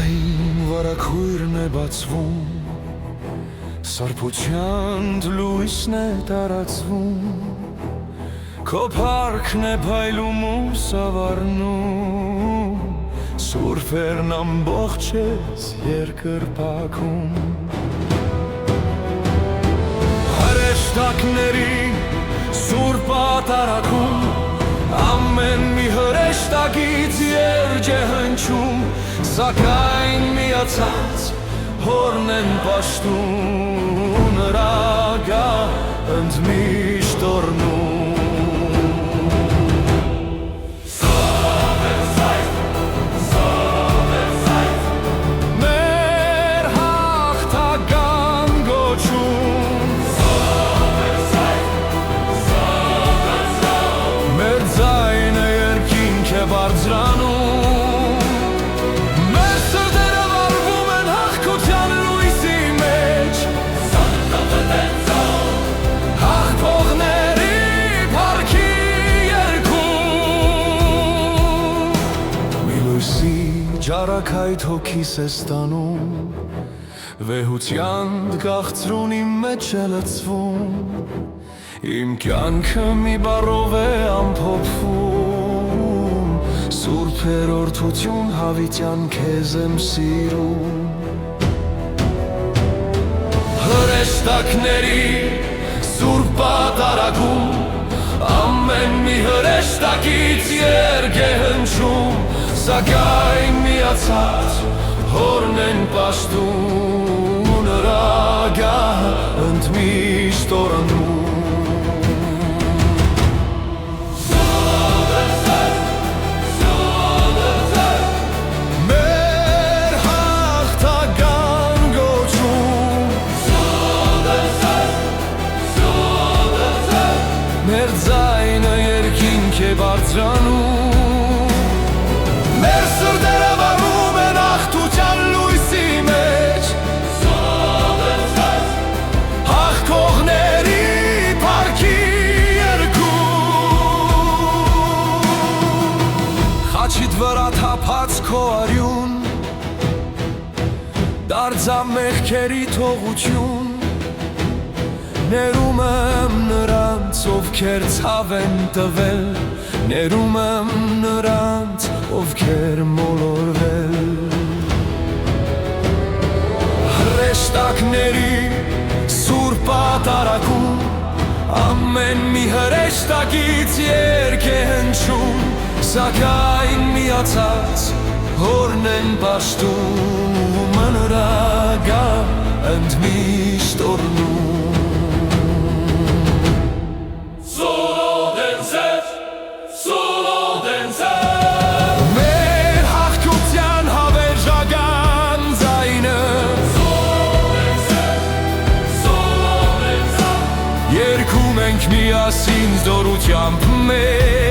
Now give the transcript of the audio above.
Ջրային վարագույրն է բացվում, սարփության լույսն է տարածվում, քո փառքն է փայլում ու սավառնում, սուրբերն ամբողջ ես երկրպագում։ Հրեշտակների սուրբ պատարագում, ամեն մի հրեշտակից երգ է հնչում, սակայն միացած հորն են պաշտում, նրա գահ ընդմիշտ օրհնում։ Ջարակայթ հոգիս է ստանում, վեհության գաղձրուն իմ մեջ է լցվում, իմ կյանքը մի բառով է ամփոփվում, սուրբ երրորդություն հավիտյան քեզ եմ սիրում։ Հրեշտակների սուրբ պատարագում, ամեն մի հրեշտակից երգ է հնչում, սակայն միացած հորն են պաշտում, նրա գահ ընդմիշտ օրհնում։ Մեր հաղթական գոչում, մեր ձայնը երկինք է բարձրանում, մեր սրտերը վառում են աղթության լույսի մեջ, հաղթողների փառքի երգում։ Խաչիդ վրա թափած քո արյուն դարձավ մեղքերի թողություն, ներում եմ նրանց, ովքեր ցավ են տվել, ներում եմ նրանց, ովքեր մոլորվել։ Հրեշտակների սուրբ պատարագում, ամեն մի հրեշտակից երգ է հնչում, սակայն միացած հորն են պաշտում, նրա գահ ընդմիշտ օրհնում։ Երգում ենք միասին զորությամբ մեր